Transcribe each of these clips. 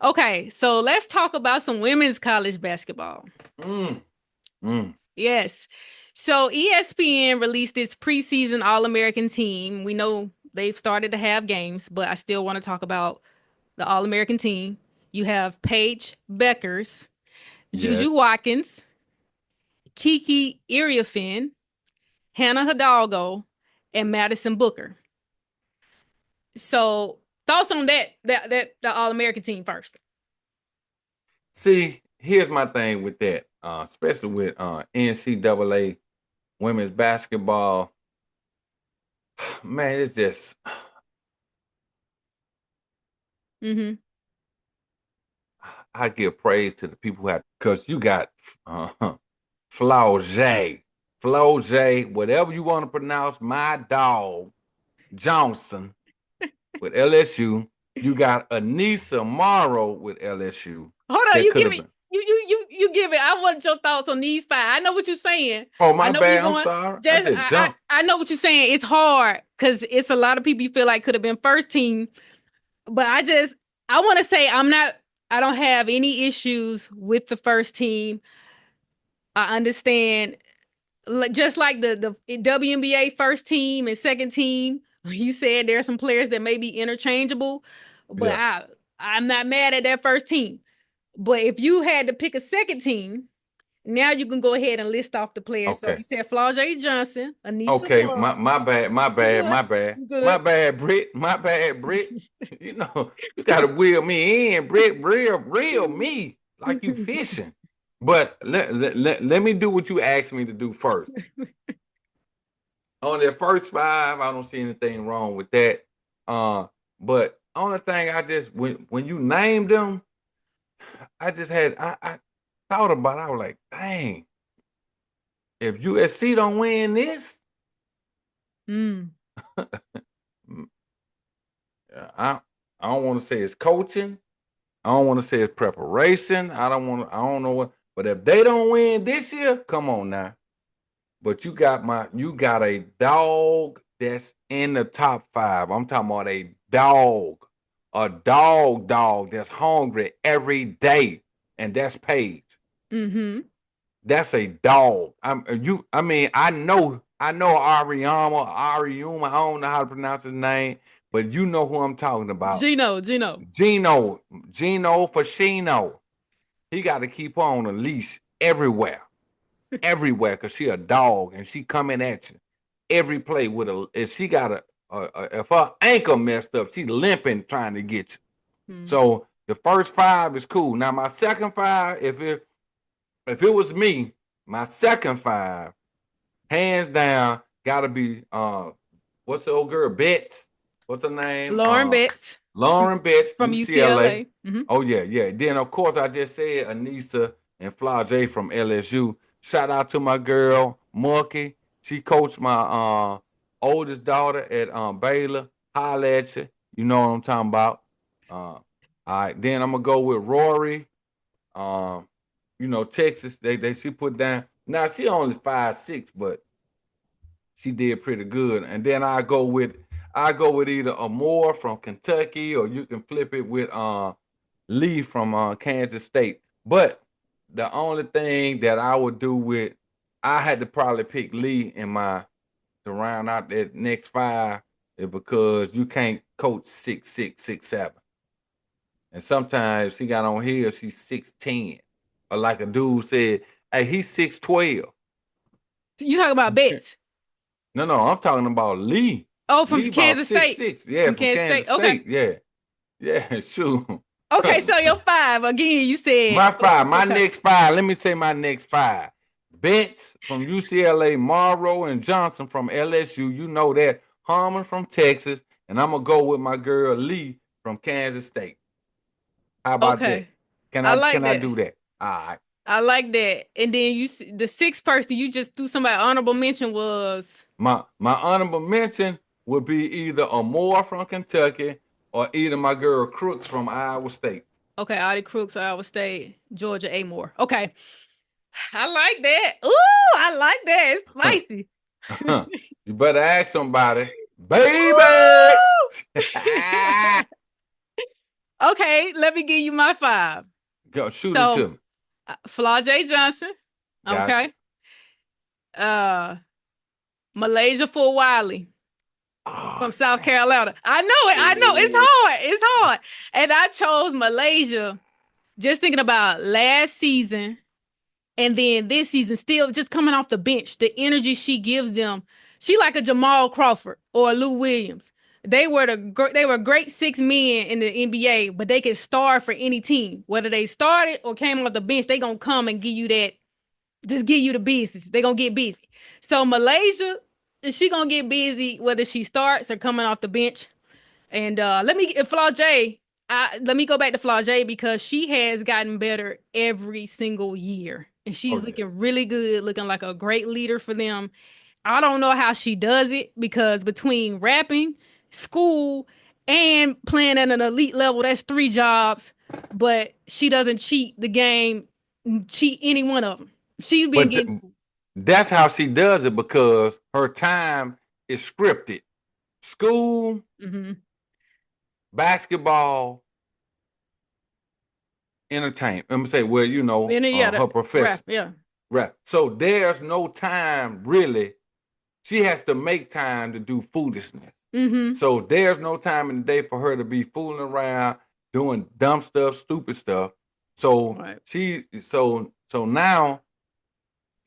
Okay, so let's talk about some women's college basketball. Mm, mm. Yes. So ESPN released its preseason All-American team. We know they've started to have games, but I still want to talk about the All-American team. You have Paige Beckers, Juju Yes. Watkins, Kiki Iriafin, Hannah Hidalgo, and Madison Booker. So thoughts on that the All-American team first. See, here's my thing with that, especially with NCAA women's basketball. Man, it's just Mm-hmm. I give praise to the people who have because you got uh, Flau'jae, Flau'jae, whatever you want to pronounce, my dog Johnson with LSU. You got Anissa Morrow with LSU. Hold on, That you could give have it. been. You give it. I want your thoughts on these five. I know what you're saying. Oh, I my know where you're bad. I'm going. sorry. I Just just jumped. I know what you're saying. It's hard because it's a lot of people you feel like could have been first team. But I want to say I don't have any issues with the first team. I understand just like the WNBA first team and second team. You said there are some players that may be interchangeable, but Yeah. I'm not mad at that first team. But if you had to pick a second team, now you can go ahead and list off the players. So Okay. you said Flau'jae Johnson, Anissa Okay, Moore. my bad, my You bad, good? my bad, You my good? bad, Britt, my bad, Britt. You know, you gotta wheel me in, Britt, reel me like you fishing. But let me do what you asked me to do first. On their first five, I don't see anything wrong with that. But only thing I just when you named them, I thought about it. I was like, dang, if USC don't win this, Mm. I I don't want to say it's coaching. I don't want to say it's preparation. I don't know what. But if they don't win this year, come on now. But you got a dog that's in the top five. I'm talking about a dog that's hungry every day, and that's Paige. Mm-hmm. That's a dog. I mean, I know Ariuma. I don't know how to pronounce his name, but you know who I'm talking about. Gino. Gino, Gino Fascino. He got to keep her on a leash everywhere, cause she a dog and she coming at you every play with a. If she got if her ankle messed up, she limping trying to get you. Mm. So the first five is cool. Now my second five, if it was me, my second five, hands down, gotta be what's the old girl Betts? What's her name? Lauren Betts Lauren Betts, from UCLA. UCLA. Mm-hmm. Oh yeah, yeah. Then of course I just said Anissa and Flau'jae from LSU. Shout out to my girl Marky. She coached my oldest daughter at Baylor. Holla at you. You know what I'm talking about. All right. Then I'm gonna go with Rory. Um, Texas. They she put down. Now she only 5'6", but she did pretty good. And then I go with either Amore from Kentucky, or you can flip it with Lee from Kansas State. But the only thing that I would do with I had to probably pick Lee in my to round out that next five is because you can't coach 6'6", 6'7". And sometimes she got on here, she's 6'10". Or like a dude said, hey, he's 6'12". You talking about Betts? No, I'm talking about Lee. Oh, from Lee about Kansas six State. six. Yeah, From from Kansas State. Kansas Okay. State. Yeah. Yeah, shoot. Okay, so your five again. You said My five, my okay. next five. Let me say my next five. Betts from UCLA, Morrow and Johnson from LSU. You know that. Harmon from Texas. And I'm gonna go with my girl Lee from Kansas State. How about that? Okay, Can I I like can I that. do that? All right. I like that. And then the sixth person you just threw somebody honorable mention was My honorable mention would be either Amore from Kentucky or either my girl Crooks from Iowa State. okay. Audie Crooks, Iowa State, Georgia A. Moore. Okay, I like that. Ooh, I like that. It's spicy. You better ask somebody, baby. Ooh. Okay, let me give you my five. Go shoot it So, to me. Flau'jae Johnson. Gotcha. Okay. Uh, MiLaysia Fulwiley Oh, from South damn. Carolina. I know it. I know it's hard. It's hard. And I chose MiLaysia just thinking about last season and then this season, still just coming off the bench, the energy she gives them. She like a Jamal Crawford or a Lou Williams. They were great six men in the NBA, but they can start for any team. Whether they started or came off the bench, they gonna come and give you that, just give you the business. They gonna get busy. So MiLaysia, she gonna get busy whether she starts or coming off the bench. And Flau'jae, let me go back to Flau'jae because she has gotten better every single year. And Oh she's yeah. looking really good, looking like a great leader for them. I don't know how she does it because between rapping, school, and playing at an elite level, that's three jobs. But she doesn't cheat the game, cheat any one of them. She's been But getting. that's how she does it because her time is scripted. School, Mm-hmm. basketball, entertainment. I'm gonna say, well, Yeah, her rap, profession, yeah. right? So there's no time really. She has to make time to do foolishness. Mm-hmm. So there's no time in the day for her to be fooling around, doing dumb stuff, stupid stuff. So Right. so now,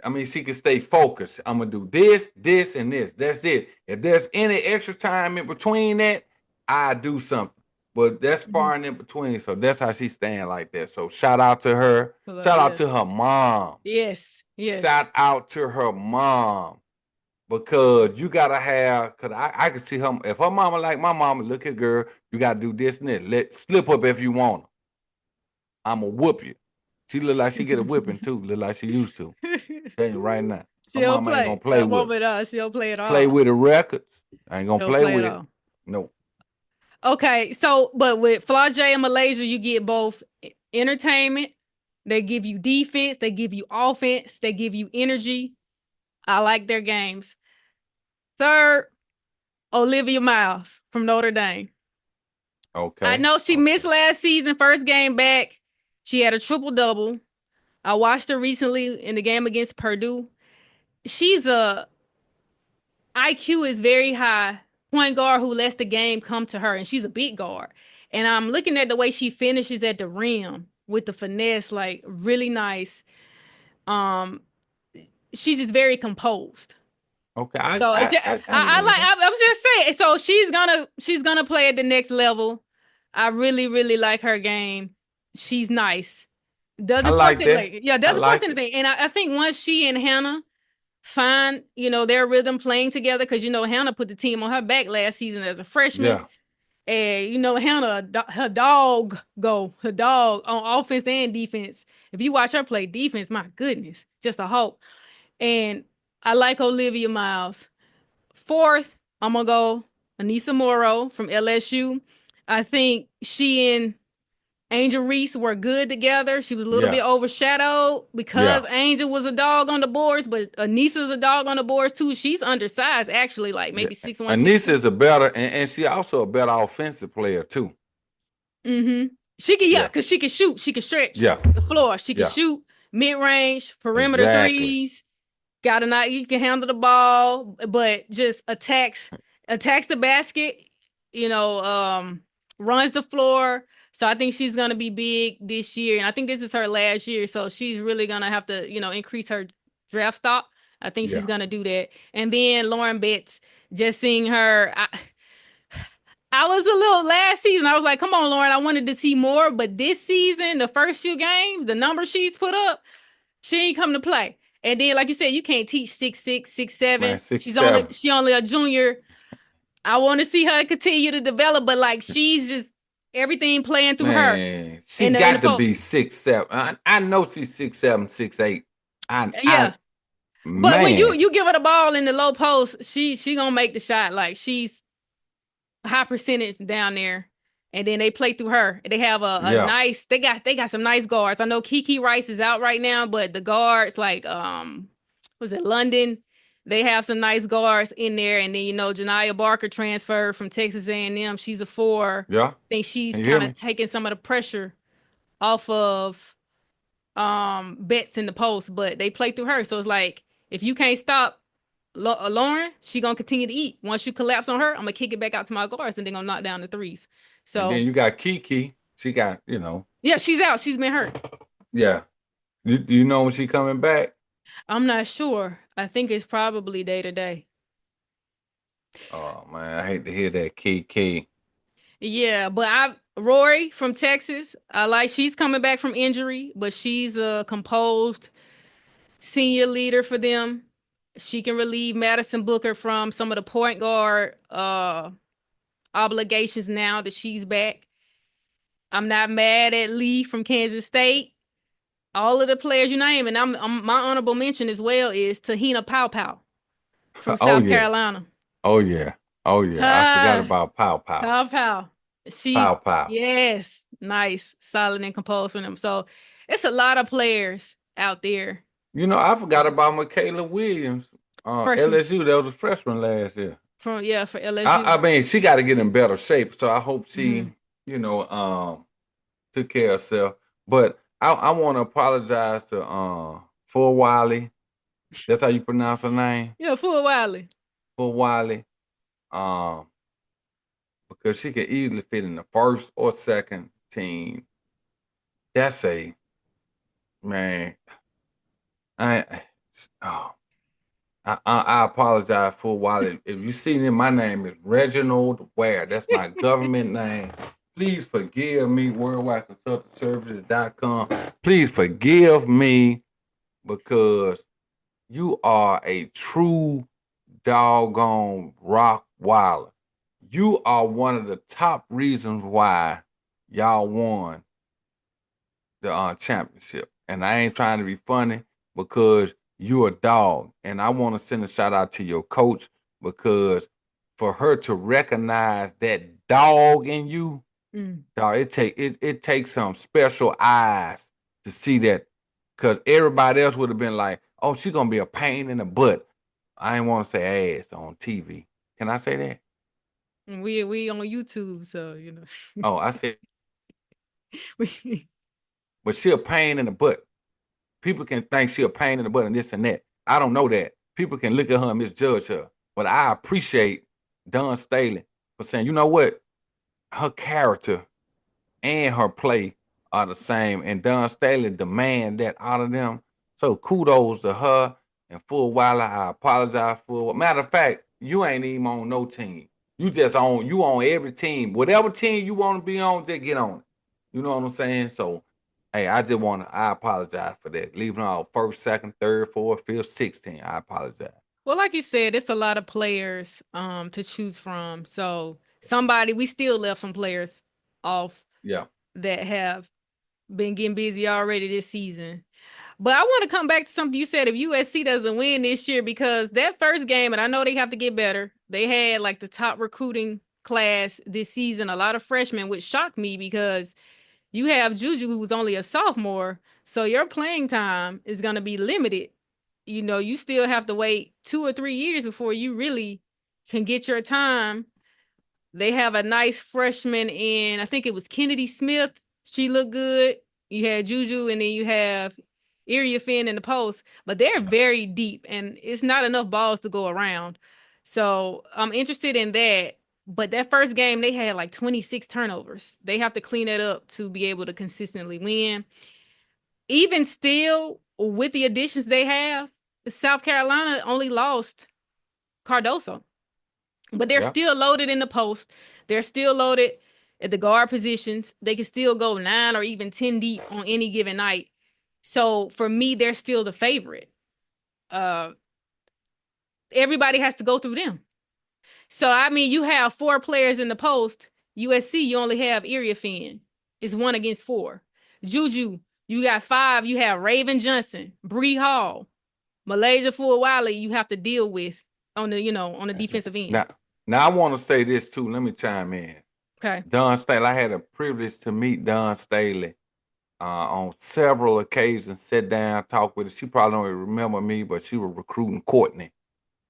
I mean, she can stay focused. I'm gonna do this, this, and this. That's it. If there's any extra time in between that, I do something. But that's Mm-hmm. far and in between. So that's how she's staying like that. So shout out to her. So, Shout out yes. to her mom. Yes. Yes. Shout out to her mom. Because you gotta have, cause I can see her. If her mama like my mama, look here, girl, you gotta do this and that. Let slip up if you want. I'ma whoop you. She look like she get a whipping too. Look like she used to. Tell you right now, She her don't mama ain't gonna play. play That with her. woman, she don't play at Play all. with the records. I ain't She gonna don't play play at with it. all. No. Okay, so but with Flau'jae and MiLaysia, you get both entertainment. They give you defense. They give you offense. They give you energy. I like their games. Third, Olivia Miles from Notre Dame. I Okay. know she missed Okay. last season, first game back. She had a triple double. I watched her recently in the game against Purdue. She's a IQ is very high point guard who lets the game come to her, and she's a big guard. And I'm looking at the way she finishes at the rim with the finesse, like really nice. Um, she's just very composed. Okay. So I can give her that. I was just saying. So she's gonna play at the next level. I really really like her game. She's nice. I Doesn't force like that. anything. Yeah, I doesn't force like it. anything. And I think once she and Hannah find, their rhythm playing together, because Hannah put the team on her back last season as a freshman. Yeah. And Hannah, her dog on offense and defense. If you watch her play defense, my goodness, just a hope. And I like Olivia Miles. Fourth, I'm gonna go Anissa Morrow from LSU. I think she and Angel Reese were good together. She was a little bit Yeah. overshadowed because Yeah. Angel was a dog on the boards, but Anissa's a dog on the boards too. She's undersized, actually, like Yeah. maybe 6'1", Anissa 6'2". is a better, and she also a better offensive player too. Mm-hmm. She can, yeah, Yeah. because she can shoot. She can stretch Yeah. the floor. She can Yeah. shoot mid-range, perimeter Exactly. threes. Got a night. You can handle the ball, but just attacks the basket. You know, runs the floor. So I think she's gonna be big this year, and I think this is her last year. So she's really gonna have to, increase her draft stock. I think she's Yeah. gonna do that. And then Lauren Betts, just seeing her, I was a little last season. I was like, come on, Lauren, I wanted to see more. But this season, the first few games, the numbers she's put up, she ain't come to play. And then, like you said, you can't teach 6'6", Man, 6'7". 6'7". She only a junior. I want to see her continue to develop, but like she's just everything playing through her Man, she in the got to post. be 6'7". I know she's 6'7", 6'8". I Yeah. But when you man, you give her the ball in the low post, she gonna make the shot. Like she's high percentage down there. And then they play through her. They have a yeah, nice they got some nice guards. I know Kiki Rice is out right now, but the guards like was it London? They have some nice guards in there, and then Janiah Barker transferred from Texas A&M. She's a four. Yeah. I think she's Can you hear kind of me? taking some of the pressure off of Betts in the post, but they play through her. So it's like if you can't stop Lauren, she gonna continue to eat. Once you collapse on her, I'm gonna kick it back out to my guards, and they're gonna knock down the threes. And So then you got Kiki. She got, yeah, she's out. She's been hurt. yeah. You know when she coming back? I'm not sure. I think it's probably day to day. Oh man, I hate to hear that, Kiki. Yeah, but Rory from Texas, I like she's coming back from injury, but she's a composed senior leader for them. She can relieve Madison Booker from some of the point guard obligations now that she's back. I'm not mad at Lee from Kansas State. All of the players you name, and my honorable mention as well is Tahina Pow from Oh South yeah. Carolina. Oh yeah. Oh yeah. I forgot Ah, about Pow Pow. Pow. She's Pow Pow. yes, nice, solid and composed for them. So it's a lot of players out there. I forgot about Michaela Williams. Freshman LSU, that was a freshman last year. for I LSU. mean, she got to get in better shape. So I hope Hmm. she, took care of herself. But I want to apologize to Fulwiley. That's how you pronounce her name, Yeah, Fulwiley. Fulwiley. Um, because she could easily fit in the first or second team. That's a man. I oh, I apologize for Wally. If you see me, my name is Reginald Ware. That's my government name. Please forgive me, worldwideconsultantservices.com. Please forgive me because you are a true doggone rock wilder. You are one of the top reasons why y'all won the championship. And I ain't trying to be funny because you're a dog. And I want to send a shout out to your coach because for her to recognize that dog in you, dog, it takes some special eyes to see that. Cause everybody else would have been like, oh, she's gonna be a pain in the butt. I ain't want to say ass on TV. Can I say that? We on YouTube, so Oh, I said, we but she a pain in the butt. People can think she a pain in the butt and this and that. I don't know that. People can look at her and misjudge her. But I appreciate Don Staley for saying, you know what? Her character and her play are the same. And Don Staley demand that out of them. So kudos to her and Full Wilder. I apologize for. Matter of fact, you ain't even on no team. You on every team. Whatever team you want to be on, just get on it. You know what I'm saying? So hey, I apologize for that. Leaving out first, second, third, fourth, fifth, 16. I apologize. well, like you said, it's a lot of players to choose from. So we still left some players off Yeah. that have been getting busy already this season. But I want to come back to something you said if USC doesn't win this year, because that first game, and I know they have to get better, they had like the top recruiting class this season, a lot of freshmen, which shocked me because you have Juju, who was only a sophomore. So your playing time is going to be limited. You still have to wait 2 or 3 years before you really can get your time. They have a nice freshman in, I think it was Kennedy Smith. She looked good. You had Juju, and then you have Iria Finn in the post, but they're Yeah. very deep, and it's not enough balls to go around. So I'm interested in that. But that first game, they had like 26 turnovers. They have to clean that up to be able to consistently win. Even still, with the additions they have, South Carolina only lost Cardoso. But they're Yeah. still loaded in the post. They're still loaded at the guard positions. They can still go 9 or even 10 deep on any given night. So for me, they're still the favorite. Uh, Everybody has to go through them. So I mean, you have 4 players in the post. USC, you only have Iriafin. It's 1 against 4. Juju, you got 5. You have Raven Johnson, Bree Hall, MiLaysia Fulwiley. You have to deal with on the defensive end. Now, now I want to say this too. Let me chime in. Okay. Don Staley, I had a privilege to meet Don Staley on several occasions, sit down, talk with her. She probably don't even remember me, but she was recruiting Courtney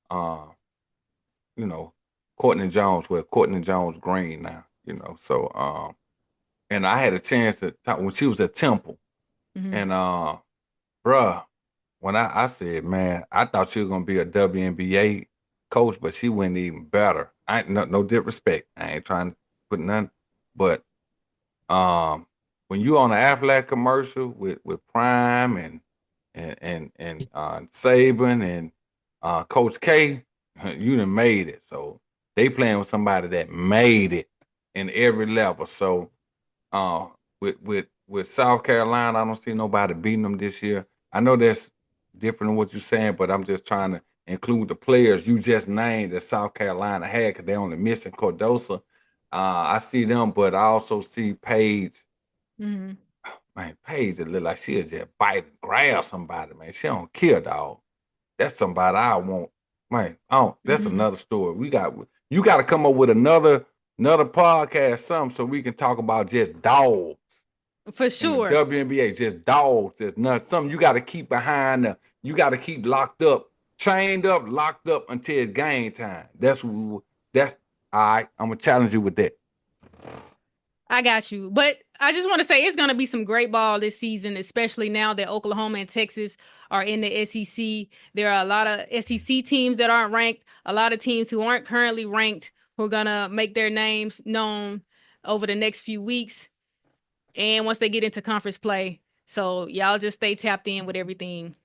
uh, you know, Courtney Jones, well, Courtney Jones Green now, So and I had a chance to talk when she was at Temple. Mm-hmm. And bruh, when I said, man, I thought she was gonna be a WNBA coach, but she went even better. I ain't no disrespect. I ain't trying to put nothing, but when you on an Aflac commercial with Prime and Saban and Coach K, you done made it. So they playing with somebody that made it in every level. So uh, with South Carolina, I don't see nobody beating them this year. I know that's different than what you're saying, but I'm just trying to include the players you just named that South Carolina had because they only missing Cordosa. I see them, but I also see Paige. Mm-hmm. Man, Paige that look like she'll just bite and grab somebody, man. She don't kill, dog. That's somebody I want. Man, that's Mm-hmm. another story. You gotta come up with another podcast, something so we can talk about just dogs For in the sure. WNBA, just dogs. There's nothing. Something you gotta keep behind you gotta keep locked up, chained up, locked up until it's game time. That's all right. I'm gonna challenge you with that. I got you. But I just want to say it's going to be some great ball this season, especially now that Oklahoma and Texas are in the SEC. There are a lot of SEC teams that aren't ranked, a lot of teams who aren't currently ranked who are going to make their names known over the next few weeks and once they get into conference play. So y'all just stay tapped in with everything.